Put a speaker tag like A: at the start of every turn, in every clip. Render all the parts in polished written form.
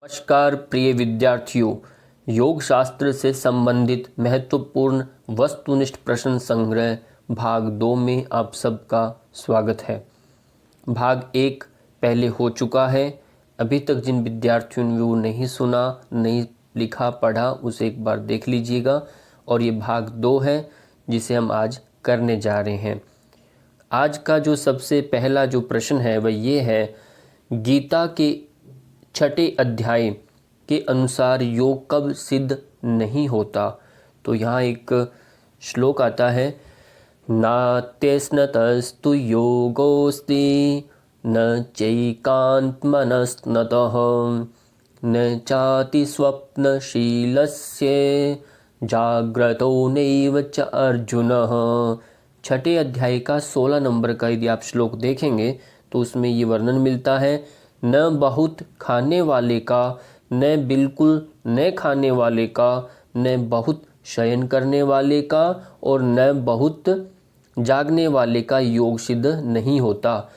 A: नमस्कार प्रिय विद्यार्थियों, योग शास्त्र से संबंधित महत्वपूर्ण वस्तुनिष्ठ प्रश्न संग्रह भाग 2 में आप सबका स्वागत है। भाग 1 पहले हो चुका है। अभी तक जिन विद्यार्थियों ने वो नहीं सुना, नहीं लिखा पढ़ा, उसे एक बार देख लीजिएगा। और ये भाग 2 है जिसे हम आज करने जा रहे हैं। आज का जो सबसे पहला जो प्रश्न है वह ये है, गीता के 6ठे अध्याय के अनुसार योग कब सिद्ध नहीं होता। तो यहाँ एक श्लोक आता है, नात्यस्नतस्तु योगोस्ति न चैकान्त्मनस्ततः न चाति स्वप्नशीलस्य जाग्रतो नैव च अर्जुन। 6ठे अध्याय का 16 नंबर का यदि आप श्लोक देखेंगे तो उसमें ये वर्णन मिलता है, न बहुत खाने वाले का, न बिल्कुल न खाने वाले का, न बहुत शयन करने वाले का और न बहुत जागने वाले का योग सिद्ध नहीं होता।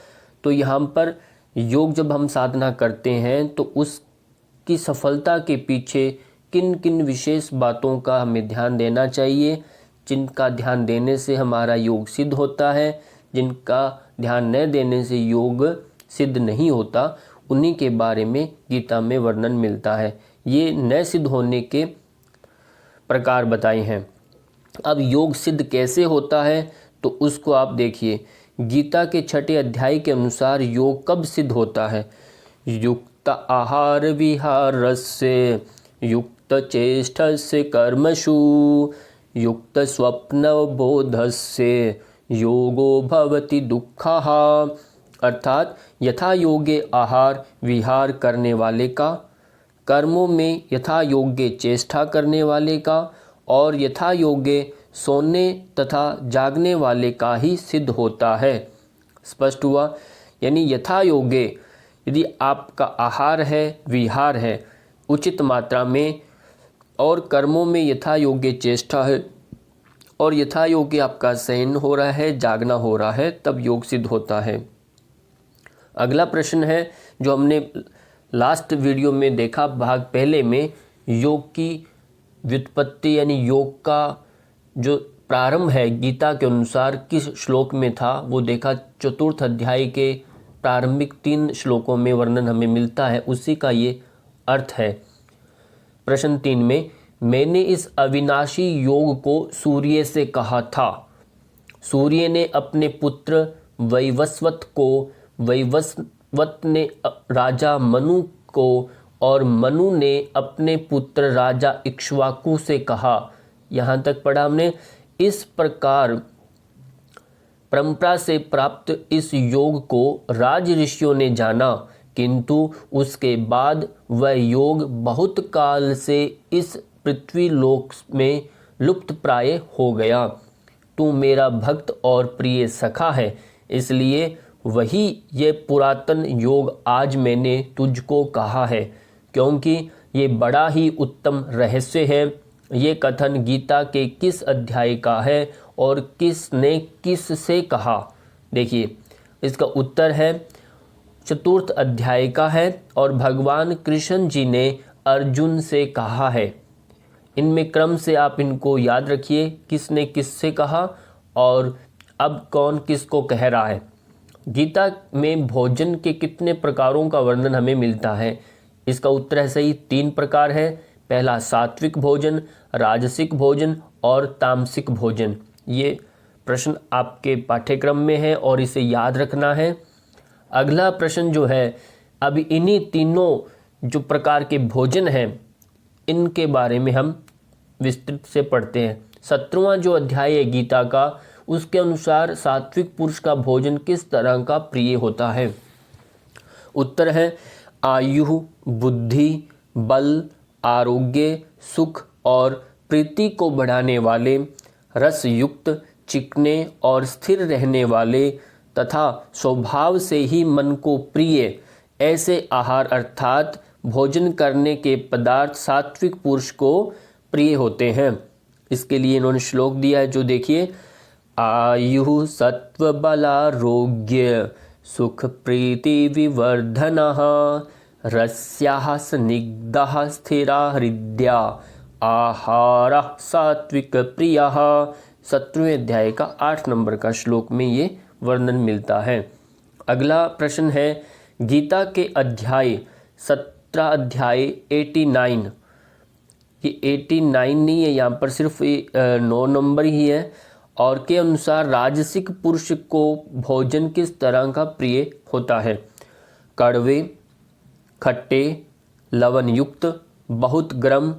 A: तो यहाँ पर योग जब हम साधना करते हैं तो उसकी सफलता के पीछे किन किन विशेष बातों का हमें ध्यान देना चाहिए, जिनका ध्यान देने से हमारा योग सिद्ध होता है, जिनका ध्यान न देने से योग सिद्ध नहीं होता, उन्हीं के बारे में गीता में वर्णन मिलता है। ये न सिद्ध होने के प्रकार बताए हैं। अब योग सिद्ध कैसे होता है तो उसको आप देखिए। गीता के 6ठे अध्याय के अनुसार योग कब सिद्ध होता है? युक्त आहार विहारस्य, युक्त चेष्टस्य कर्मसु, युक्त स्वप्न बोधस्य योगो भवति दुःखः। अर्थात यथा योग्य आहार विहार करने वाले का, कर्मों में यथा योग्य चेष्टा करने वाले का और यथा योग्य सोने तथा जागने वाले का ही सिद्ध होता है। स्पष्ट हुआ? यानी यथा योग्य यदि आपका आहार है, विहार है उचित मात्रा में, और कर्मों में यथा योग्य चेष्टा है और यथा योग्य आपका शयन हो रहा है, जागना हो रहा है, तब योग सिद्ध होता है। अगला प्रश्न है जो हमने लास्ट वीडियो में देखा, भाग पहले में, योग की व्युत्पत्ति यानी योग का जो प्रारंभ है गीता के अनुसार किस श्लोक में था वो देखा। चतुर्थ अध्याय के प्रारंभिक 3 श्लोकों में वर्णन हमें मिलता है, उसी का ये अर्थ है। प्रश्न 3 में, मैंने इस अविनाशी योग को सूर्य से कहा था। सूर्य ने अपने पुत्र वैवस्वत को, वैवस्वत ने राजा मनु को और मनु ने अपने पुत्र राजा इक्ष्वाकु से कहा। यहाँ तक पढ़ा हमने। इस प्रकार परंपरा से प्राप्त इस योग को राज ऋषियों ने जाना, किंतु उसके बाद वह योग बहुत काल से इस पृथ्वी लोक में लुप्त प्राय हो गया। तू मेरा भक्त और प्रिय सखा है, इसलिए वही ये पुरातन योग आज मैंने तुझको कहा है, क्योंकि ये बड़ा ही उत्तम रहस्य है। ये कथन गीता के किस अध्याय का है और किसने किस से कहा? देखिए, इसका उत्तर है चतुर्थ अध्याय का है और भगवान कृष्ण जी ने अर्जुन से कहा है। इनमें क्रम से आप इनको याद रखिए, किसने किससे कहा और अब कौन किसको कह रहा है। गीता में भोजन के कितने प्रकारों का वर्णन हमें मिलता है? इसका उत्तर है सही 3 प्रकार है। पहला सात्विक भोजन, राजसिक भोजन और तामसिक भोजन। ये प्रश्न आपके पाठ्यक्रम में है और इसे याद रखना है। अगला प्रश्न जो है, अब इन्हीं तीनों जो प्रकार के भोजन हैं इनके बारे में हम विस्तृत से पढ़ते हैं। 17वां जो अध्याय है गीता का, उसके अनुसार सात्विक पुरुष का भोजन किस तरह का प्रिय होता है? उत्तर है आयु, बुद्धि, बल, आरोग्य, सुख और प्रीति को बढ़ाने वाले, रस युक्त, चिकने और स्थिर रहने वाले तथा स्वभाव से ही मन को प्रिय ऐसे आहार अर्थात भोजन करने के पदार्थ सात्विक पुरुष को प्रिय होते हैं। इसके लिए इन्होंने श्लोक दिया है, जो देखिए, आयु सत्व बलारोग्य सुख प्रीति विवर्धनः रस्याः स्निग्धः स्थिरा हृदया आहारः सात्विक प्रियः। 17वें अध्याय का 8 नंबर का श्लोक में ये वर्णन मिलता है। अगला प्रश्न है, गीता के अध्याय 17 अध्याय 89, ये 89 नहीं है, यहाँ पर सिर्फ 9 नंबर ही है। और के अनुसार राजसिक पुरुष को भोजन किस तरह का प्रिय होता है? कड़वे, खट्टे, लवण युक्त, बहुत गर्म,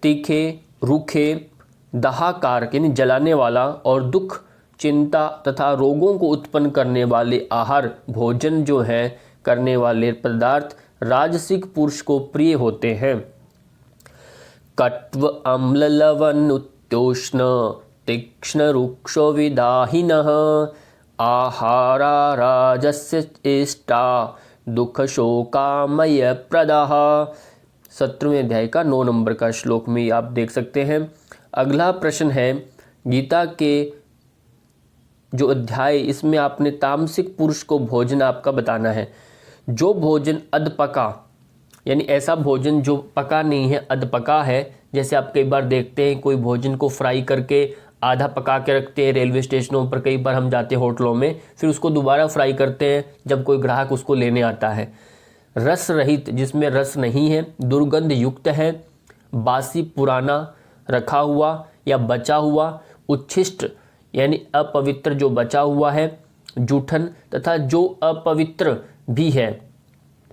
A: तीखे, रूखे, दाहकारक यानी जलाने वाला और दुख, चिंता तथा रोगों को उत्पन्न करने वाले आहार भोजन जो है करने वाले पदार्थ राजसिक पुरुष को प्रिय होते हैं। कट्व अम्ल लवण उत्योष्ण तीक्ष्ण रुक्षो विदाहिनः आहारा राजस्य इष्टा दुख शोकामय प्रदाः। 17वें अध्याय का 9 नंबर का श्लोक में आप देख सकते हैं। अगला प्रश्न है, गीता के जो अध्याय इसमें आपने तामसिक पुरुष को भोजन आपका बताना है। जो भोजन अधपका यानी ऐसा भोजन जो पका नहीं है, अधपका है, जैसे आप कई बार देखते हैं कोई भोजन को फ्राई करके आधा पका के रखते हैं रेलवे स्टेशनों पर, कई बार हम जाते हैं होटलों में, फिर उसको दोबारा फ्राई करते हैं जब कोई ग्राहक उसको लेने आता है। रस रहित, जिसमें रस नहीं है, दुर्गंध युक्त है, बासी पुराना रखा हुआ या बचा हुआ, उच्छिष्ट यानी अपवित्र जो बचा हुआ है, जूठन तथा जो अपवित्र भी है,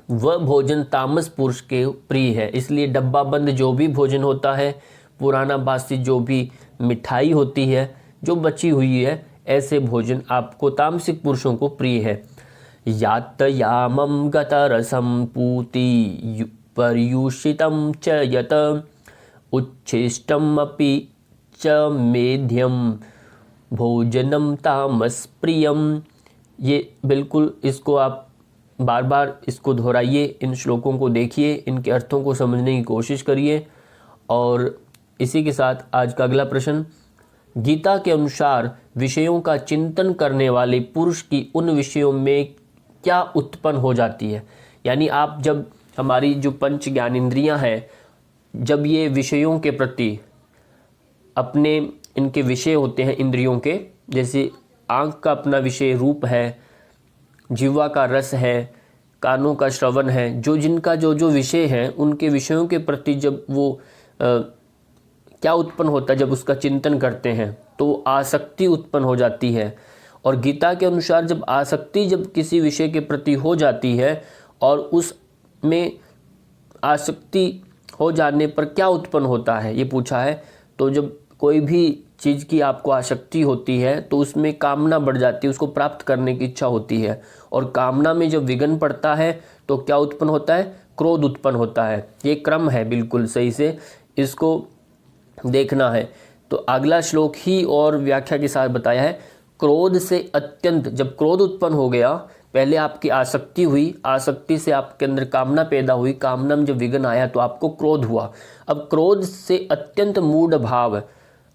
A: वह भोजन तामस पुरुष के प्रिय है। इसलिए डब्बा बंद जो भी भोजन होता है, पुराना बासी जो भी मिठाई होती है जो बची हुई है, ऐसे भोजन आपको तामसिक पुरुषों को प्रिय है। यातयामं गतरसं पूति पर्युषितं च यत उच्छिष्टम् अपि च मेध्यम भोजनम तामस प्रियम। ये बिल्कुल इसको आप बार बार इसको दोहराइए, इन श्लोकों को देखिए, इनके अर्थों को समझने की कोशिश करिए। और इसी के साथ आज का अगला प्रश्न, गीता के अनुसार विषयों का चिंतन करने वाले पुरुष की उन विषयों में क्या उत्पन्न हो जाती है? यानी आप जब हमारी जो पंच ज्ञानेंद्रियां हैं, जब ये विषयों के प्रति अपने इनके विषय होते हैं इंद्रियों के, जैसे आँख का अपना विषय रूप है, जिह्वा का रस है, कानों का श्रवण है, जो जिनका जो जो विषय है, उनके विषयों के प्रति जब वो क्या उत्पन्न होता है, जब उसका चिंतन करते हैं तो आसक्ति उत्पन्न हो जाती है। और गीता के अनुसार जब आसक्ति जब किसी विषय के प्रति हो जाती है और उसमें आसक्ति हो जाने पर क्या उत्पन्न होता है ये पूछा है। तो जब कोई भी चीज़ की आपको आसक्ति होती है तो उसमें कामना बढ़ जाती है, उसको प्राप्त करने की इच्छा होती है। और कामना में जब विघ्न पड़ता है तो क्या उत्पन्न होता है? क्रोध उत्पन्न होता है। ये क्रम है, बिल्कुल सही से इसको देखना है। तो अगला श्लोक ही और व्याख्या के साथ बताया है, क्रोध से अत्यंत, जब क्रोध उत्पन्न हो गया, पहले आपकी आसक्ति हुई, आसक्ति से आपके अंदर कामना पैदा हुई, कामना में जब विघ्न आया तो आपको क्रोध हुआ। अब क्रोध से अत्यंत मूढ़ भाव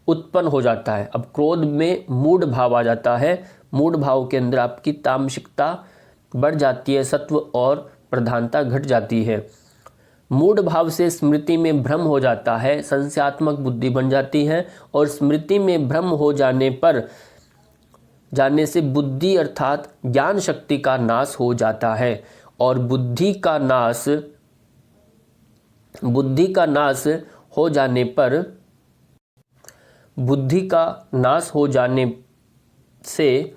A: उत्पन्न हो जाता है। अब क्रोध में मूढ़ भाव आ जाता है, मूढ़ भाव के अंदर आपकी तामसिकता बढ़ जाती है, सत्व और प्रधानता घट जाती है। मूढ़ भाव से स्मृति में भ्रम हो जाता है, संशयात्मक बुद्धि बन जाती है, और स्मृति में भ्रम हो जाने से बुद्धि अर्थात ज्ञान शक्ति का नाश हो जाता है। और बुद्धि का नाश हो जाने से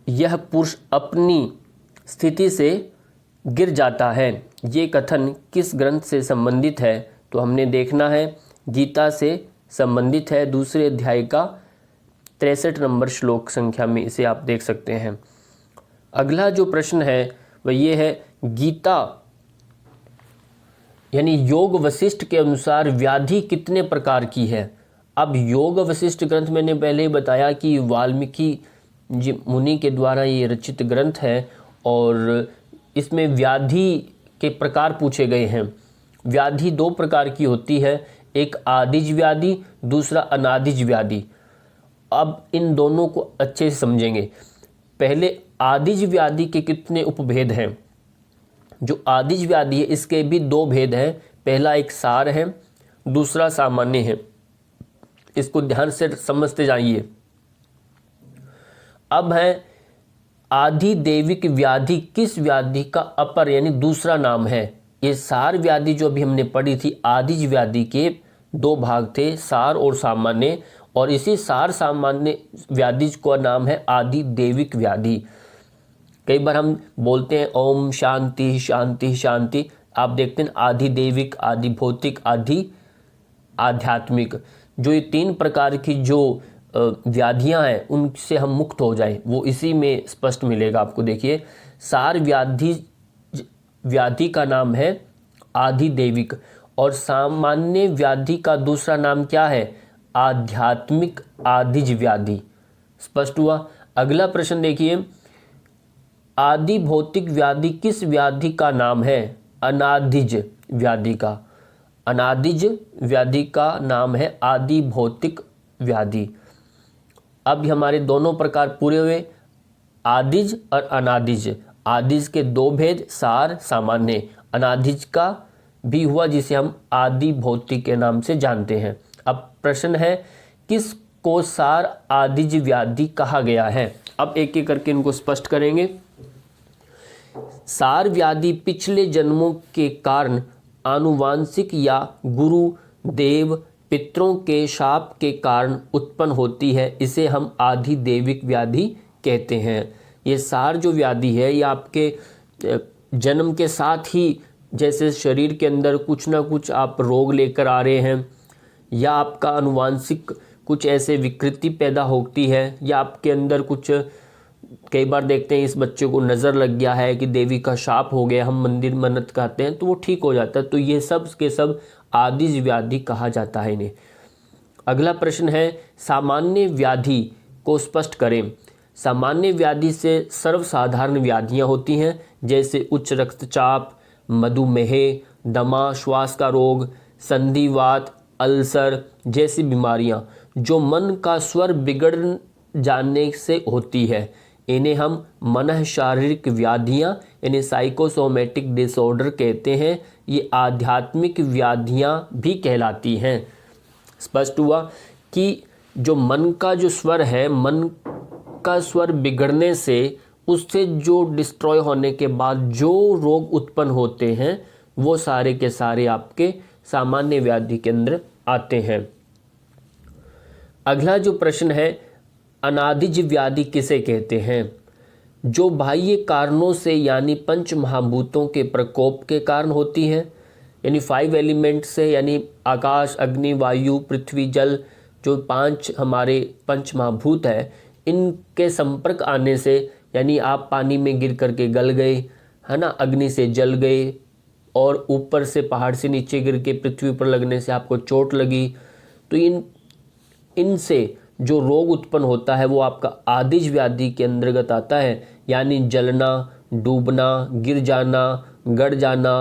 A: यह पुरुष अपनी स्थिति से गिर जाता है। ये कथन किस ग्रंथ से संबंधित है? तो हमने देखना है गीता से संबंधित है, दूसरे अध्याय का 63 नंबर श्लोक संख्या में इसे आप देख सकते हैं। अगला जो प्रश्न है वह ये है, गीता यानी योग वशिष्ठ के अनुसार व्याधि कितने प्रकार की है? अब योग वशिष्ठ ग्रंथ मैंने पहले ही बताया कि वाल्मीकि जी मुनि के द्वारा ये रचित ग्रंथ है और इसमें व्याधि के प्रकार पूछे गए हैं। व्याधि 2 प्रकार की होती है, एक आदिज व्याधि, दूसरा अनादिज व्याधि। अब इन दोनों को अच्छे से समझेंगे। पहले आदिज व्याधि के कितने उपभेद हैं? जो आदिज व्याधि है इसके भी दो भेद हैं, पहला एक सार है, दूसरा सामान्य है। इसको ध्यान से समझते जाइए। अब है आधिदैविक व्याधि किस व्याधि का अपर यानी दूसरा नाम है। ये सार व्याधि जो अभी हमने पढ़ी थी, आदिज व्याधि के दो भाग थे, सार और सामान्य, और इसी सार सामान्य व्याधि का नाम है आधिदैविक व्याधि। कई बार हम बोलते हैं ओम शांति शांति शांति, आप देखते हैं आधिदैविक, आदि भौतिक, आदि आध्यात्मिक, जो ये तीन प्रकार की जो व्याधियां हैं उनसे हम मुक्त हो जाएं, वो इसी में स्पष्ट मिलेगा आपको। देखिए, सार व्याधि का नाम है आधिदैविक, और सामान्य व्याधि का दूसरा नाम क्या है, आध्यात्मिक आदिज व्याधि। स्पष्ट हुआ। अगला प्रश्न देखिए, आदि भौतिक व्याधि किस व्याधि का नाम है, अनादिज व्याधि का। अनादिज व्याधि का नाम है आदि भौतिक व्याधि। अब हमारे दोनों प्रकार पूरे हुए, आदिज और अनादिज। आदिज के दो भेद, सार सामान्य, अनादिज का भी हुआ जिसे हम आदि भौतिक के नाम से जानते हैं। अब प्रश्न है, किस को सार आदिज व्याधि कहा गया है। अब एक एक करके इनको स्पष्ट करेंगे। सार व्याधि पिछले जन्मों के कारण आनुवांशिक या गुरु देव पितरों के शाप के कारण उत्पन्न होती है, इसे हम आधिदैविक व्याधि कहते हैं। ये सार जो व्याधि है ये आपके जन्म के साथ ही, जैसे शरीर के अंदर कुछ ना कुछ आप रोग लेकर आ रहे हैं, या आपका आनुवांशिक कुछ ऐसे विकृति पैदा होती है, या आपके अंदर कुछ, कई बार देखते हैं इस बच्चे को नज़र लग गया है कि देवी का शाप हो गया, हम मंदिर मन्नत करते हैं तो वो ठीक हो जाता है, तो ये सब के सब आदिज व्याधि कहा जाता है इन्हें। अगला प्रश्न है, सामान्य व्याधि को स्पष्ट करें। सामान्य व्याधि से सर्वसाधारण व्याधियां होती हैं, जैसे उच्च रक्तचाप, मधुमेह, दमा, श्वास का रोग, संधिवात, अल्सर जैसी बीमारियां जो मन का स्वर बिगड़ जाने से होती है, इन्हें हम मन शारीरिक व्याधियां यानी साइकोसोमेटिक डिसऑर्डर कहते हैं। ये आध्यात्मिक व्याधियां भी कहलाती हैं। स्पष्ट हुआ कि जो मन का जो स्वर है, मन का स्वर बिगड़ने से, उससे जो डिस्ट्रॉय होने के बाद जो रोग उत्पन्न होते हैं, वो सारे के सारे आपके सामान्य व्याधि के अंदर आते हैं। अगला जो प्रश्न है, अनादिज व्याधि किसे कहते हैं। जो बाह्य कारणों से यानी पंच महाभूतों के प्रकोप के कारण होती है, यानी 5 एलिमेंट से, यानी आकाश, अग्नि, वायु, पृथ्वी, जल, जो 5 हमारे पंच महाभूत है, इनके संपर्क आने से, यानी आप पानी में गिर करके गल गए, है ना, अग्नि से जल गए, और ऊपर से पहाड़ से नीचे गिर के पृथ्वी पर लगने से आपको चोट लगी, तो इनसे जो रोग उत्पन्न होता है वो आपका आदिज व्याधि के अंतर्गत आता है, यानी जलना, डूबना, गिर जाना, गड़ जाना,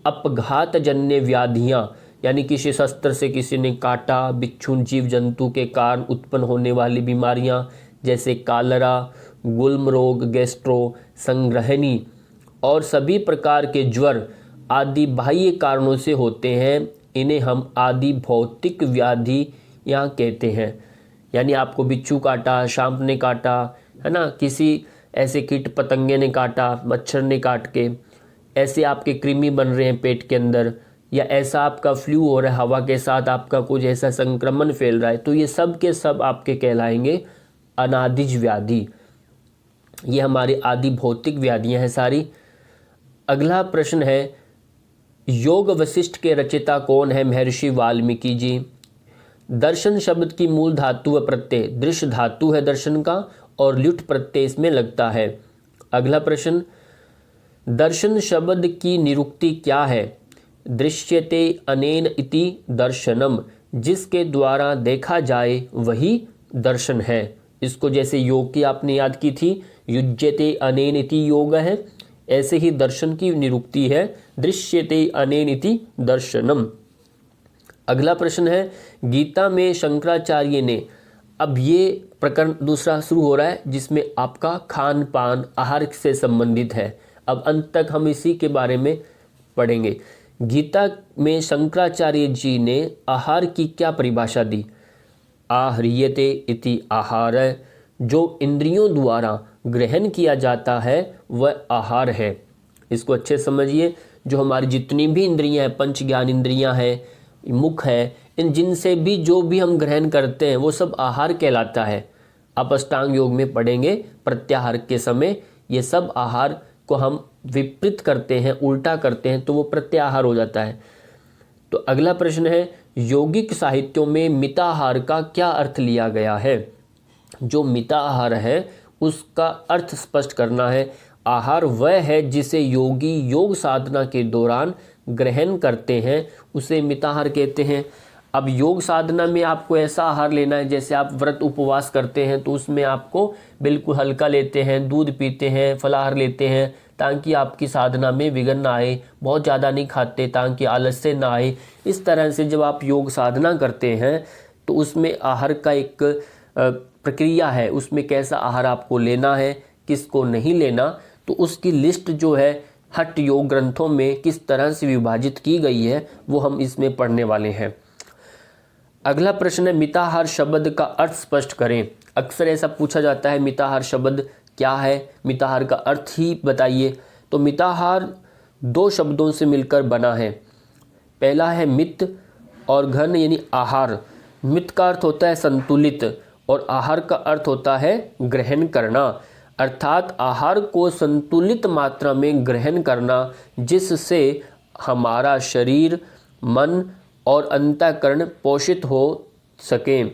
A: अपघातजन्य व्याधियाँ, यानी किसी शस्त्र से किसी ने काटा, बिच्छू, जीव जंतु के कारण उत्पन्न होने वाली बीमारियाँ जैसे कालरा, गुल्म रोग, गैस्ट्रो, संग्रहणी और सभी प्रकार के ज्वर आदि बाह्य कारणों से होते हैं, इन्हें हम आदि भौतिक व्याधि यहाँ कहते हैं। यानी आपको बिच्छू काटा, सांप ने काटा, है ना, किसी ऐसे कीट पतंगे ने काटा, मच्छर ने काट के, ऐसे आपके कृमि बन रहे हैं पेट के अंदर, या ऐसा आपका फ्लू हो रहा है, हवा के साथ आपका कुछ ऐसा संक्रमण फैल रहा है, तो ये सब के सब आपके कहलाएंगे अनादिज व्याधि। ये हमारी आदि भौतिक व्याधियाँ हैं सारी। अगला प्रश्न है, योग वशिष्ठ के रचयिता कौन है। महर्षि वाल्मीकि जी। दर्शन शब्द की मूल धातु व प्रत्यय दृश्य धातु है दर्शन का, और ल्युट प्रत्यय इसमें लगता है। अगला प्रश्न, दर्शन शब्द की निरुक्ति क्या है। दृश्यते अनेन इति दर्शनम, जिसके द्वारा देखा जाए वही दर्शन है। इसको जैसे योग की आपने याद की थी, युज्यते अनेन इति योग है, ऐसे ही दर्शन की निरुक्ति है दृश्यते अनेन इति दर्शनम। अगला प्रश्न है, गीता में शंकराचार्य ने, अब ये प्रकरण दूसरा शुरू हो रहा है जिसमें आपका खान पान आहार से संबंधित है। अब अंत तक हम इसी के बारे में पढ़ेंगे। गीता में शंकराचार्य जी ने आहार की क्या परिभाषा दी? आह्रियते इति आहार, जो इंद्रियों द्वारा ग्रहण किया जाता है वह आहार है। इसको अच्छे समझिए। जो हमारी जितनी भी इंद्रियां हैं, पंच ज्ञान इंद्रियां हैं, मुख है, इन जिनसे भी जो भी हम ग्रहण करते हैं वो सब आहार कहलाता है। आप अष्टांग योग में पढ़ेंगे प्रत्याहार के समय ये सब आहार को हम विपरीत करते हैं, उल्टा करते हैं तो वो प्रत्याहार हो जाता है। तो अगला प्रश्न है, यौगिक साहित्यों में मिताहार का क्या अर्थ लिया गया है? जो मिताहार है उसका अर्थ स्पष्ट करना है। आहार वह है जिसे योगी योग साधना के दौरान ग्रहण करते हैं, उसे मिताहार कहते हैं। अब योग साधना में आपको ऐसा आहार लेना है, जैसे आप व्रत उपवास करते हैं तो उसमें आपको बिल्कुल हल्का लेते हैं, दूध पीते हैं, फलाहार लेते हैं ताकि आपकी साधना में विघ्न ना आए। बहुत ज़्यादा नहीं खाते ताकि आलस्य ना आए। इस तरह से जब आप योग साधना करते हैं तो उसमें आहार का एक प्रक्रिया है, उसमें कैसा आहार आपको लेना है, किसको नहीं लेना, तो उसकी लिस्ट जो है हठ योग ग्रंथों में किस तरह से विभाजित की गई है वो हम इसमें पढ़ने वाले हैं। अगला प्रश्न है, मिताहार शब्द का अर्थ स्पष्ट करें। अक्सर ऐसा पूछा जाता है मिताहार शब्द क्या है, मिताहार का अर्थ ही बताइए। तो मिताहार दो शब्दों से मिलकर बना है। पहला है मित और घन यानी आहार। मित का अर्थ होता है संतुलित और आहार का अर्थ होता है ग्रहण करना, अर्थात आहार को संतुलित मात्रा में ग्रहण करना जिससे हमारा शरीर, मन और अंतःकरण पोषित हो सके।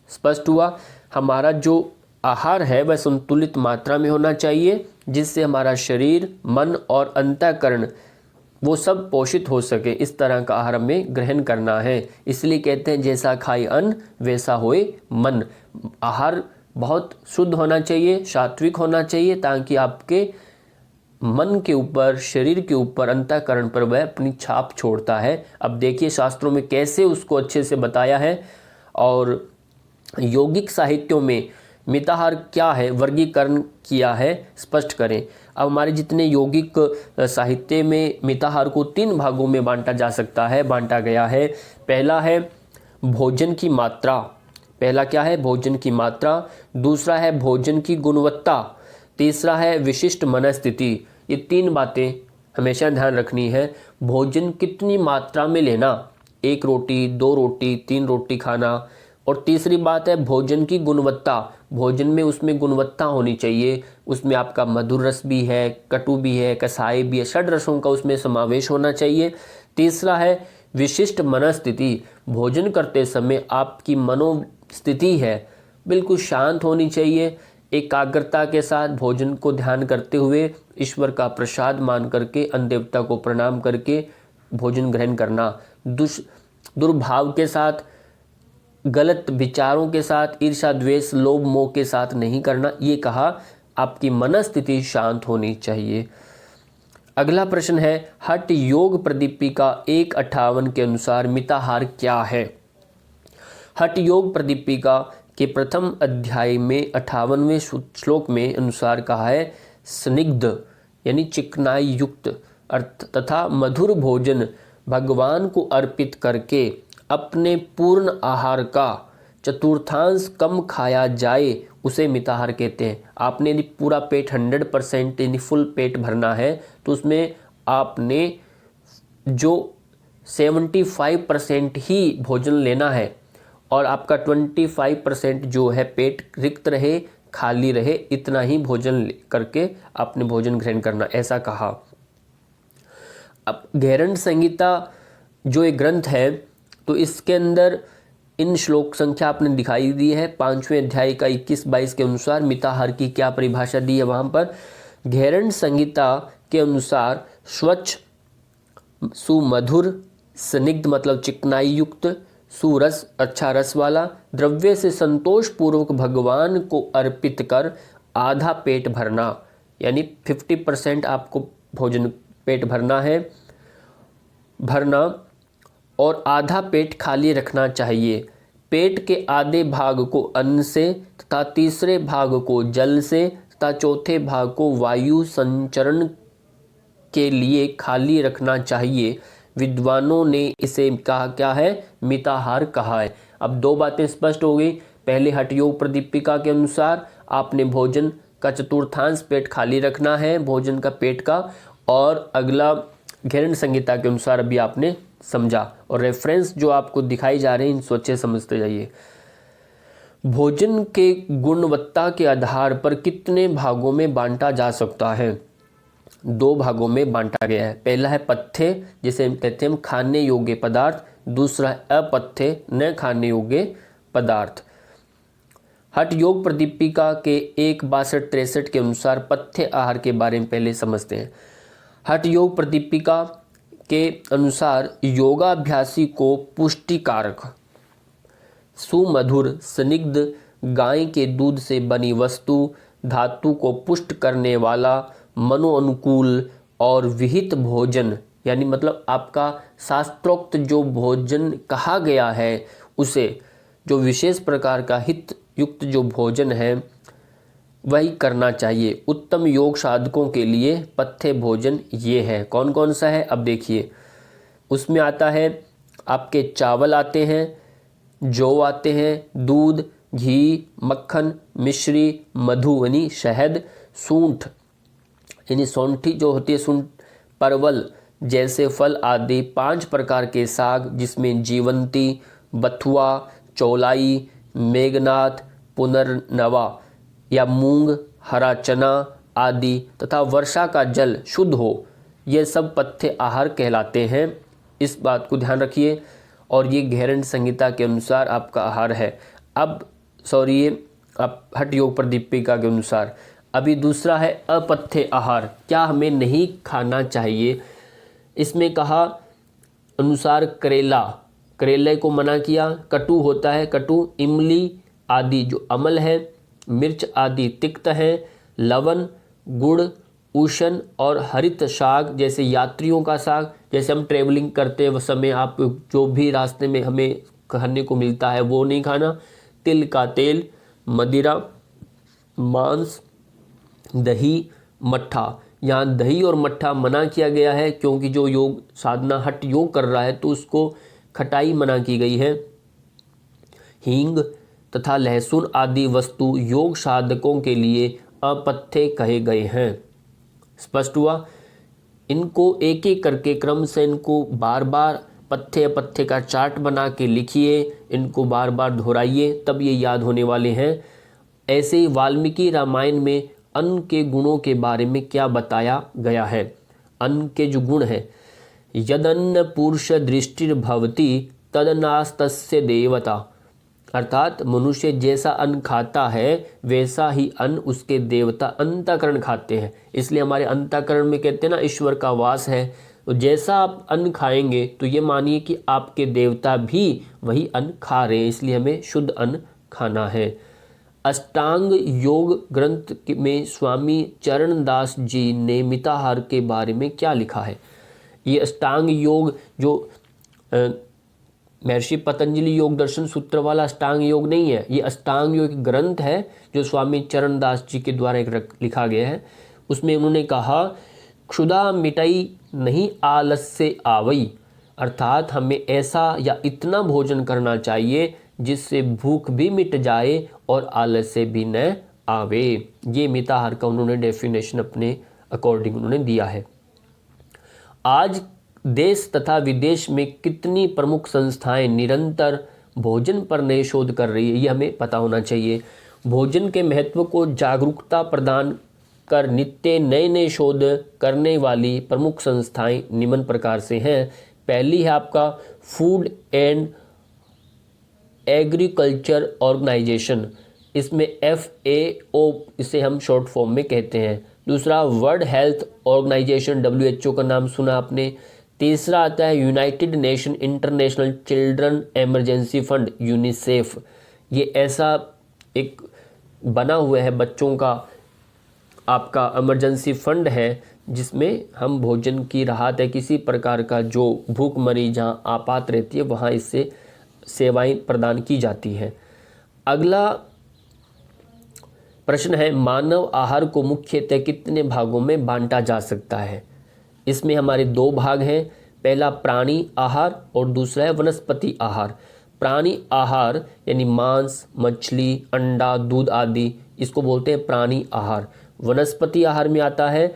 A: स्पष्ट हुआ? हमारा जो आहार है वह संतुलित मात्रा में होना चाहिए जिससे हमारा शरीर, मन और अंतःकरण वो सब पोषित हो सके। इस तरह का आहार हमें ग्रहण करना है। इसलिए कहते हैं जैसा खाए अन्न वैसा होए मन। आहार बहुत शुद्ध होना चाहिए, सात्विक होना चाहिए ताकि आपके मन के ऊपर, शरीर के ऊपर, अंतःकरण पर वह अपनी छाप छोड़ता है। अब देखिए शास्त्रों में कैसे उसको अच्छे से बताया है। और यौगिक साहित्यों में मिताहार क्या है, वर्गीकरण किया है, स्पष्ट करें। अब हमारे जितने यौगिक साहित्य में मिताहार को 3 भागों में बांटा गया है। पहला है भोजन की मात्रा। पहला क्या है? भोजन की मात्रा। दूसरा है भोजन की गुणवत्ता। तीसरा है विशिष्ट मनस्थिति। ये 3 बातें हमेशा ध्यान रखनी है। भोजन कितनी मात्रा में लेना, 1 रोटी, 2 रोटी, 3 रोटी खाना। और तीसरी बात है भोजन की गुणवत्ता। भोजन में उसमें गुणवत्ता होनी चाहिए, उसमें आपका मधुर रस भी है, कटु भी है, कसाई भी है, षड रसों का उसमें समावेश होना चाहिए। तीसरा है विशिष्ट मनस्थिति। भोजन करते समय आपकी मनोस्थिति है बिल्कुल शांत होनी चाहिए, एकाग्रता के साथ भोजन को ध्यान करते हुए ईश्वर का प्रसाद मान करके, अन्न देवता को प्रणाम करके भोजन ग्रहण करना। दुर्भाव के साथ, गलत विचारों के साथ, ईर्ष्या, द्वेष, लोभ, मोह के साथ नहीं करना। ये कहा आपकी मनस्थिति शांत होनी चाहिए। अगला प्रश्न है, हठ योग प्रदीपिका 1:58 के अनुसार मिताहार क्या है? हठ योग प्रदीपिका के प्रथम अध्याय में 58वें श्लोक में अनुसार कहा है, स्निग्ध यानी चिकनाई युक्त अर्थ तथा मधुर भोजन भगवान को अर्पित करके अपने पूर्ण आहार का चतुर्थांश कम खाया जाए उसे मिताहार कहते हैं। आपने यदि पूरा पेट 100% यानी फुल पेट भरना है तो उसमें आपने जो 75% ही भोजन लेना है और आपका 25% जो है पेट रिक्त रहे, खाली रहे, इतना ही भोजन करके आपने भोजन ग्रहण करना, ऐसा कहा। अब गैरंड संहिता जो एक ग्रंथ है तो इसके अंदर इन श्लोक संख्या आपने दिखाई दी है। 5वें अध्याय का 21-22 के अनुसार मिताहार की क्या परिभाषा दी है। वहाँ पर गैरंड संहिता के अनुसार स्वच्छ, सुमधुर, स्निग्ध मतलब चिकनाई युक्त, सुरस अच्छा रस वाला, द्रव्य से संतोष पूर्वक भगवान को अर्पित कर आधा पेट भरना, यानी 50% आपको भोजन पेट भरना और आधा पेट खाली रखना चाहिए। पेट के आधे भाग को अन्न से तथा तीसरे भाग को जल से तथा चौथे भाग को वायु संचरण के लिए खाली रखना चाहिए। विद्वानों ने इसे कहा क्या है, मिताहार कहा है। अब दो बातें स्पष्ट हो गई। पहले हठयोग प्रदीपिका के अनुसार आपने भोजन का चतुर्थांश पेट खाली रखना है, भोजन का पेट का। और अगला घेरन संहिता के अनुसार अभी आपने समझा, और रेफरेंस जो आपको दिखाई जा रहे हैं इनको अच्छे समझते जाइए। भोजन के गुणवत्ता के आधार पर कितने भागों में बांटा जा सकता है? दो भागों में बांटा गया है। पहला है पथ्य, जिसे हम कहते हैं खाने योग्य पदार्थ। दूसरा है अपथ्य, न खाने योग्य पदार्थ। हठ योग प्रदीपिका के 1.62-63 के अनुसार पथ्य आहार के बारे में पहले समझते हैं। हठ योग प्रदीपिका के अनुसार योगाभ्यासी को पुष्टिकारक, सुमधुर, स्निग्ध गाय के दूध से बनी वस्तु, धातु को पुष्ट करने वाला, मनोअनुकूल और विहित भोजन, यानी मतलब आपका शास्त्रोक्त जो भोजन कहा गया है उसे, जो विशेष प्रकार का हित युक्त जो भोजन है वही करना चाहिए। उत्तम योग साधकों के लिए पथ्य भोजन ये है। कौन कौन सा है अब देखिए। उसमें आता है आपके चावल आते हैं, जौ आते हैं, दूध, घी, मक्खन, मिश्री, मधु यानी शहद, सूंठ यानी सौंठी जो होती है सूंठ, परवल जैसे फल आदि, 5 प्रकार के साग जिसमें जीवंती, बथुआ, चौलाई, मेघनाथ, पुनर्नवा या मूंग, हरा चना आदि, तथा वर्षा का जल शुद्ध हो, ये सब पथ्य आहार कहलाते हैं। इस बात को ध्यान रखिए। और ये घेरन संहिता के अनुसार आपका आहार है। अब ये आप हठ योग प्रदीपिका के अनुसार। अभी दूसरा है अपथ्य आहार, क्या हमें नहीं खाना चाहिए। इसमें कहा अनुसार करेले को मना किया, कटु होता है, कटु, इमली आदि जो अम्ल है, मिर्च आदि तिक्त है, लवण, गुड़, उशन और हरित साग जैसे यात्रियों का साग, जैसे हम ट्रेवलिंग करते हुए समय आप जो भी रास्ते में हमें खाने को मिलता है वो नहीं खाना। तिल का तेल, मदिरा, मांस, दही, मट्ठा। यहाँ दही और मट्ठा मना किया गया है क्योंकि जो योग साधना हठ योग कर रहा है तो उसको खटाई मना की गई है। हींग तथा लहसुन आदि वस्तु योग साधकों के लिए अपथ्य कहे गए हैं। स्पष्ट हुआ। इनको एक एक करके क्रम से इनको बार बार पथ्य अपथ्य का चार्ट बना के लिखिए, इनको बार बार दोहराइए, तब ये याद होने वाले हैं। ऐसे ही वाल्मीकि रामायण में अन्न के गुणों के बारे में क्या बताया गया है। अन्न के जो गुण हैं, यदन्न पुरुष दृष्टिर्भवति तदनास्तस्य देवता, अर्थात मनुष्य जैसा अन्न खाता है वैसा ही अन्न उसके देवता अंतःकरण खाते हैं। इसलिए हमारे अंतःकरण में कहते हैं ना ईश्वर का वास है। तो जैसा आप अन्न खाएंगे तो ये मानिए कि आपके देवता भी वही अन्न खा रहे हैं, इसलिए हमें शुद्ध अन्न खाना है। अष्टांग योग ग्रंथ में स्वामी चरणदास जी ने मिताहार के बारे में क्या लिखा है। ये अष्टांग योग जो महर्षि पतंजलि योग दर्शन सूत्र वाला अष्टांग योग नहीं है, ये अष्टांग योग ग्रंथ है जो स्वामी चरणदास जी के द्वारा एक लिखा गया है। उसमें उन्होंने कहा, क्षुधा मिटाई नहीं आलस्य आवई, अर्थात हमें ऐसा या इतना भोजन करना चाहिए जिससे भूख भी मिट जाए और आलस्य भी न आवे। ये मिताहार का उन्होंने डेफिनेशन अपने अकॉर्डिंग उन्होंने दिया है। आज देश तथा विदेश में कितनी प्रमुख संस्थाएं निरंतर भोजन पर नए शोध कर रही है, ये हमें पता होना चाहिए। भोजन के महत्व को जागरूकता प्रदान कर नित्य नए नए शोध करने वाली प्रमुख संस्थाएं निम्न प्रकार से हैं। पहली है आपका फूड एंड एग्रीकल्चर ऑर्गेनाइजेशन, इसमें FAO इसे हम शॉर्ट फॉर्म में कहते हैं। दूसरा वर्ल्ड हेल्थ ऑर्गेनाइजेशन WHO का नाम सुना आपने। तीसरा आता है United nation international children emergency fund UNICEF. ये ऐसा एक बना हुआ है बच्चों का आपका इमरजेंसी फंड है जिसमें हम भोजन की राहत है, किसी प्रकार का जो भूखमरी जहाँ आपात रहती है वहाँ इससे सेवाएं प्रदान की जाती हैं। अगला प्रश्न है, मानव आहार को मुख्यतः कितने भागों में बांटा जा सकता है। इसमें हमारे दो भाग हैं, पहला प्राणी आहार और दूसरा है वनस्पति आहार। प्राणी आहार यानी मांस, मछली, अंडा, दूध आदि, इसको बोलते हैं प्राणी आहार। वनस्पति आहार में आता है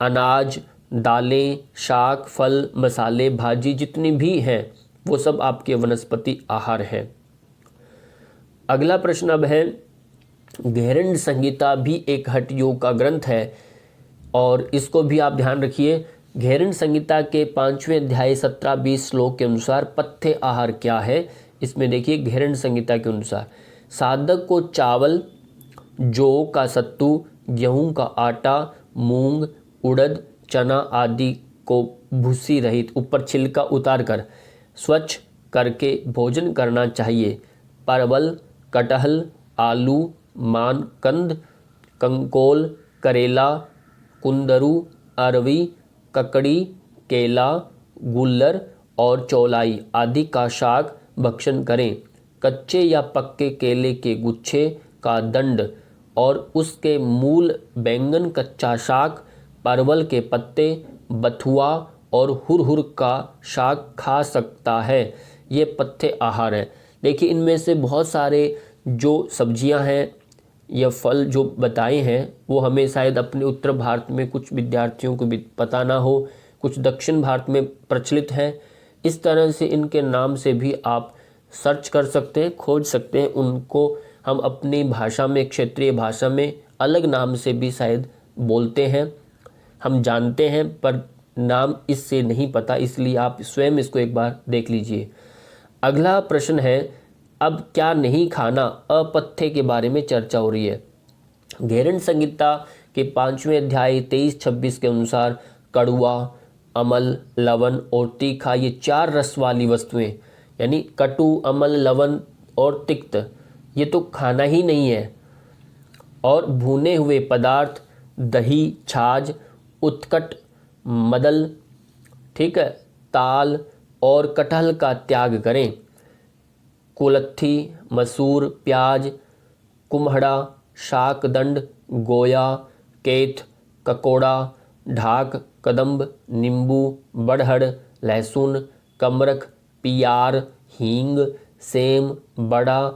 A: अनाज, दालें, शाक, फल, मसाले, भाजी जितनी भी हैं वो सब आपके वनस्पति आहार हैं। अगला प्रश्न अब है, घेरंड संहिता भी एक हठ योग का ग्रंथ है और इसको भी आप ध्यान रखिए। घेरंड संहिता के 5वें अध्याय 17-20 श्लोक के अनुसार पथ्य आहार क्या है। इसमें देखिए घेरंड संहिता के अनुसार साधक को चावल, जौ का सत्तू, गेहूं का आटा, मूंग, उड़द, चना आदि को भूसी रहित ऊपर छिलका उतार कर स्वच्छ करके भोजन करना चाहिए। परवल, कटहल, आलू, मानकंद, कंकोल, करेला, कुंदरू, अरवी, ककड़ी, केला, गुल्लर और चौलाई आदि का शाक भक्षण करें। कच्चे या पक्के केले के गुच्छे का दंड और उसके मूल, बैंगन, कच्चा शाक, परवल के पत्ते, बथुआ और हुरहुर का शाक खा सकता है। ये पथ्य आहार है। देखिए इनमें से बहुत सारे जो सब्जियां हैं या फल जो बताए हैं वो हमें शायद अपने उत्तर भारत में कुछ विद्यार्थियों को भी पता ना हो, कुछ दक्षिण भारत में प्रचलित है। इस तरह से इनके नाम से भी आप सर्च कर सकते हैं, खोज सकते हैं। उनको हम अपनी भाषा में, क्षेत्रीय भाषा में अलग नाम से भी शायद बोलते हैं, हम जानते हैं, पर नाम इससे नहीं पता, इसलिए आप स्वयं इसको एक बार देख लीजिए। अगला प्रश्न है, अब क्या नहीं खाना, अपथ्य के बारे में चर्चा हो रही है। घेरंड संहिता के 5वें अध्याय 23-26 के अनुसार कड़ुआ, अमल, लवण और तीखा, ये 4 रस वाली वस्तुएं यानी कटु, अमल, लवण और तिक्त, ये तो खाना ही नहीं है। और भुने हुए पदार्थ, दही, छाछ, उत्कट, मदल, ठीक है, ताल और कटहल का त्याग करें। कुलत्थी, मसूर, प्याज, कुम्हड़ा, शाकदंड, गोया, केथ, ककोड़ा, ढाक, कदम्ब, नींबू, बड़हड़, लहसुन, कमरख, पियार, हींग, सेम, बड़ा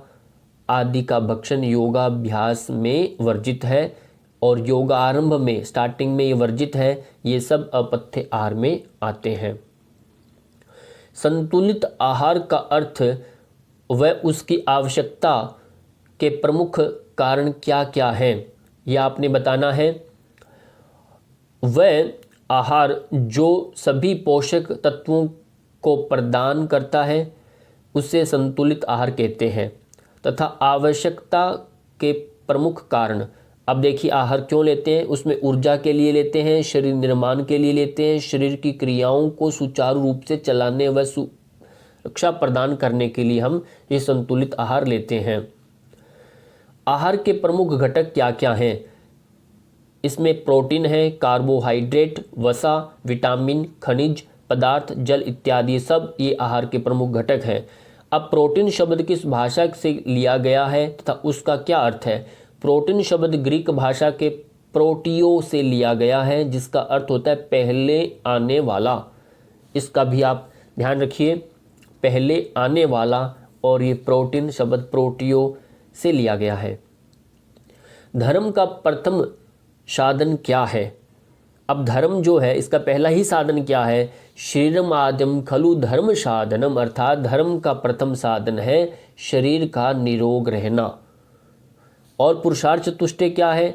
A: आदि का भक्षण योगाभ्यास में वर्जित है और योगारंभ में, स्टार्टिंग में ये वर्जित है। ये सब अपथ्य आहार में आते हैं। संतुलित आहार का अर्थ व उसकी आवश्यकता के प्रमुख कारण क्या क्या हैं, यह आपने बताना है। वह आहार जो सभी पोषक तत्वों को प्रदान करता है उसे संतुलित आहार कहते हैं तथा आवश्यकता के प्रमुख कारण। अब देखिए आहार क्यों लेते हैं, उसमें ऊर्जा के लिए लेते हैं, शरीर निर्माण के लिए लेते हैं, शरीर की क्रियाओं को सुचारू रूप से चलाने व सुरक्षा प्रदान करने के लिए हम ये संतुलित आहार लेते हैं। आहार के प्रमुख घटक क्या क्या हैं, इसमें प्रोटीन है, कार्बोहाइड्रेट, वसा, विटामिन, खनिज पदार्थ, जल इत्यादि सब ये आहार के प्रमुख घटक हैं। अब प्रोटीन शब्द किस भाषा से लिया गया है तथा उसका क्या अर्थ है। प्रोटीन शब्द ग्रीक भाषा के प्रोटियो से लिया गया है जिसका अर्थ होता है पहले आने वाला। इसका भी आप ध्यान रखिए, पहले आने वाला, और ये प्रोटीन शब्द प्रोटियो से लिया गया है। धर्म का प्रथम साधन क्या है। अब धर्म जो है इसका पहला ही साधन क्या है, शरीरम आद्यम खलु धर्म साधनम, अर्थात धर्म का प्रथम साधन है शरीर का निरोग रहना। और पुरुषार्थ चतुष्टय क्या है,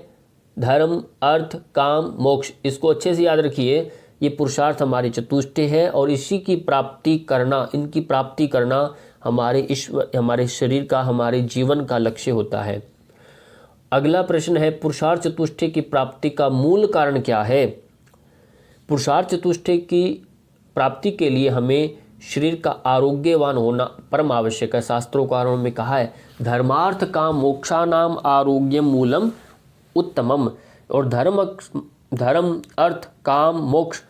A: धर्म, अर्थ, काम, मोक्ष, इसको अच्छे से याद रखिए। ये पुरुषार्थ हमारे चतुष्टय है और इसी की प्राप्ति करना, इनकी प्राप्ति करना हमारे ईश्वर, हमारे शरीर का, हमारे जीवन का लक्ष्य होता है। अगला प्रश्न है, पुरुषार्थ चतुष्टय की प्राप्ति का मूल कारण क्या है। पुरुषार्थ चतुष्टय की प्राप्ति के लिए हमें शरीर का आरोग्यवान होना परम आवश्यक है। शास्त्रोकारों में कहा है, धर्मार्थ काम मोक्षानाम आरोग्यम मूलम उत्तमम। और धर्म, अर्थ, काम, मोक्ष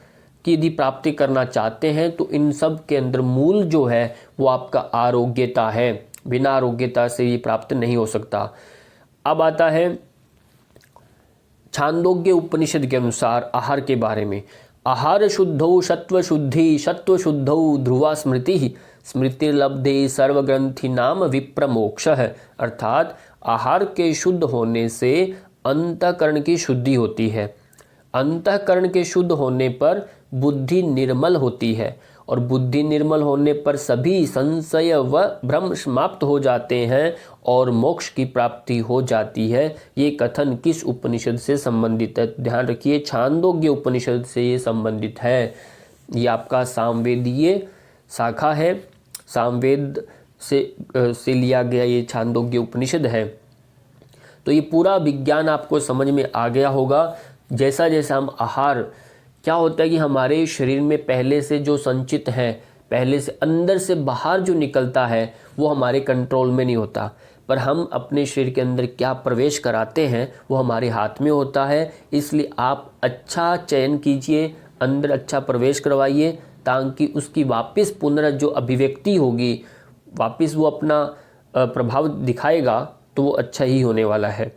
A: की यदि प्राप्ति करना चाहते हैं तो इन सब के अंदर मूल जो है वो आपका आरोग्यता है। बिना आरोग्यता से ये प्राप्त नहीं हो सकता। अब आता है छांदोग्य उपनिषद के अनुसार आहार के बारे में। आहार शुद्धौ सत्वशुद्धि सत्वशुद्धौ ध्रुवा स्मृति स्मृतिर्लब्धे सर्वग्रंथि नाम विप्रमोक्ष है। अर्थात आहार के शुद्ध होने से अंतःकरण की शुद्धि होती है। अंतःकरण के शुद्ध होने पर बुद्धि निर्मल होती है और बुद्धि निर्मल होने पर सभी संशय व भ्रम समाप्त हो जाते हैं और मोक्ष की प्राप्ति हो जाती है। ये कथन किस उपनिषद से संबंधित है? ध्यान रखिए, छांदोग्य उपनिषद से ये संबंधित है। ये आपका सामवेदीय शाखा है, सामवेद से लिया गया ये छांदोग्य उपनिषद है। तो ये पूरा विज्ञान आपको समझ में आ गया होगा। जैसा जैसा हम आहार, क्या होता है कि हमारे शरीर में पहले से जो संचित है, पहले से अंदर से बाहर जो निकलता है वो हमारे कंट्रोल में नहीं होता, पर हम अपने शरीर के अंदर क्या प्रवेश कराते हैं वो हमारे हाथ में होता है। इसलिए आप अच्छा चयन कीजिए, अंदर अच्छा प्रवेश करवाइए, ताकि उसकी वापस पुनः जो अभिव्यक्ति होगी, वापस वो अपना प्रभाव दिखाएगा तो वो अच्छा ही होने वाला है।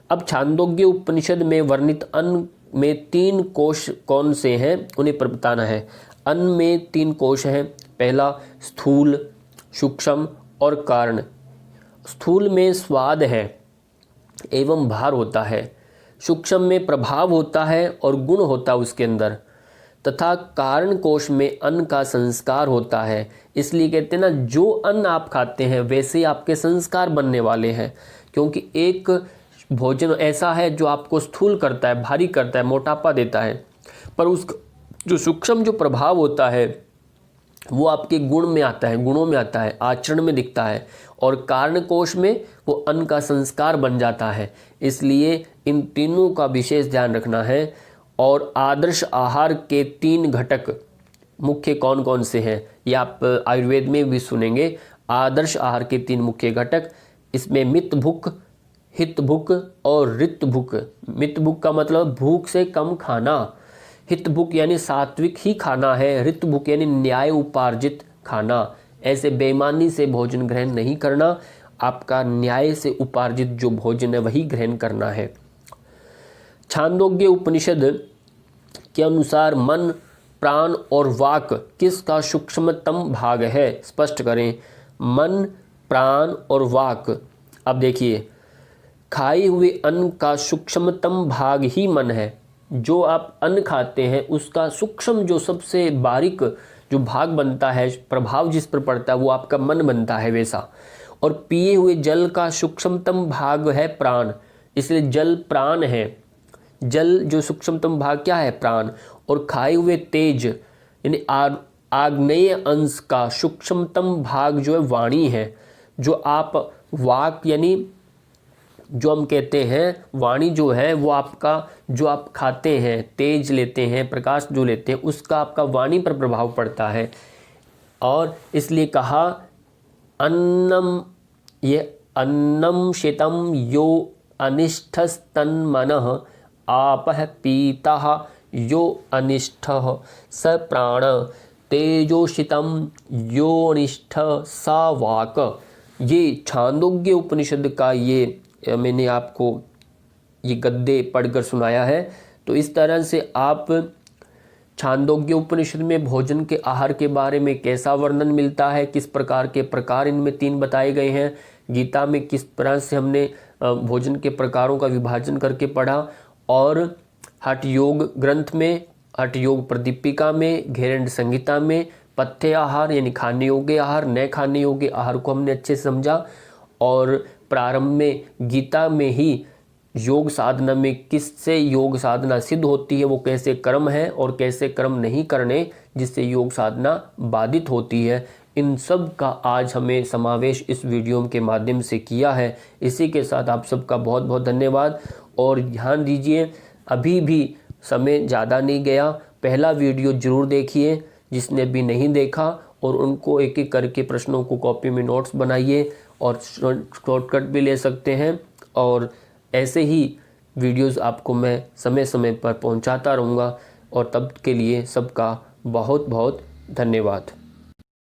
A: अब छांदोग्य उपनिषद में वर्णित अन्न में 3 कोश कौन से हैं उन्हें बताना है। अन्न में 3 कोश हैं। पहला स्थूल, सूक्ष्म और कारण। स्थूल में स्वाद है एवं भार होता है, सूक्ष्म में प्रभाव होता है और गुण होता है उसके अंदर, तथा कारण कोश में अन्न का संस्कार होता है। इसलिए कहते हैं ना, जो अन्न आप खाते हैं वैसे ही आपके संस्कार बनने वाले हैं। क्योंकि एक भोजन ऐसा है जो आपको स्थूल करता है, भारी करता है, मोटापा देता है, पर उस जो सूक्ष्म जो प्रभाव होता है वो आपके गुण में आता है, गुणों में आता है, आचरण में दिखता है, और कारण कोश में वो अन्न का संस्कार बन जाता है। इसलिए इन तीनों का विशेष ध्यान रखना है। और आदर्श आहार के 3 घटक मुख्य कौन कौन से हैं ये आप आयुर्वेद में भी सुनेंगे। आदर्श आहार के 3 मुख्य घटक, इसमें मित भूख, हित भूख और रित भूख। मित भूख का मतलब भूख से कम खाना, हित भूख यानी सात्विक ही खाना है, रित भूख यानी न्याय उपार्जित खाना। ऐसे बेईमानी से भोजन ग्रहण नहीं करना, आपका न्याय से उपार्जित जो भोजन है वही ग्रहण करना है। छांदोग्य उपनिषद के अनुसार मन, प्राण और वाक किसका सूक्ष्मतम भाग है? स्पष्ट करें। मन, प्राण और वाक। अब देखिए, खाए हुए अन्न का सूक्ष्मतम भाग ही मन है। जो आप अन्न खाते हैं उसका सूक्ष्म जो सबसे बारीक जो भाग बनता है, प्रभाव जिस पर पड़ता है वो आपका मन बनता है वैसा। और पिए हुए जल का सूक्ष्मतम भाग है प्राण, इसलिए जल प्राण है। जल जो सूक्ष्मतम भाग क्या है? प्राण। और खाए हुए तेज यानी आग्नेय अंश का सूक्ष्मतम भाग जो है वाणी है। जो आप वाक यानी जो हम कहते हैं वाणी जो है वो आपका जो आप खाते हैं, तेज लेते हैं, प्रकाश जो लेते हैं, उसका आपका वाणी पर प्रभाव पड़ता है। और इसलिए कहा अन्नम, ये अन्नम शितम यो अनिष्ठस्तन्मनः आपः पीतः यो अनिष्ठः स प्राण तेजोषितम यो अनिष्ठ सा वाक। ये छांदोग्य उपनिषद का ये मैंने आपको ये गद्य पढ़कर सुनाया है। तो इस तरह से आप छांदोग्य उपनिषद में भोजन के आहार के बारे में कैसा वर्णन मिलता है, किस प्रकार के प्रकार इनमें 3 बताए गए हैं। गीता में किस तरह से हमने भोजन के प्रकारों का विभाजन करके पढ़ा, और हठ योग ग्रंथ में, हठ योग प्रदीपिका में, घेरंड संहिता में पथ्य आहार यानी खाने योग्य आहार, न खाने योग्य आहार को हमने अच्छे से समझा। और प्रारंभ में गीता में ही योग साधना में किससे योग साधना सिद्ध होती है, वो कैसे कर्म है और कैसे कर्म नहीं करने जिससे योग साधना बाधित होती है, इन सब का आज हमें समावेश इस वीडियो के माध्यम से किया है। इसी के साथ आप सबका बहुत बहुत धन्यवाद। और ध्यान दीजिए, अभी भी समय ज़्यादा नहीं गया, पहला वीडियो ज़रूर देखिए जिसने भी नहीं देखा, और उनको एक एक करके प्रश्नों को कॉपी में नोट्स बनाइए और शॉर्टकट भी ले सकते हैं। और ऐसे ही वीडियोस आपको मैं समय समय पर पहुंचाता रहूँगा। और तब के लिए सबका बहुत बहुत धन्यवाद।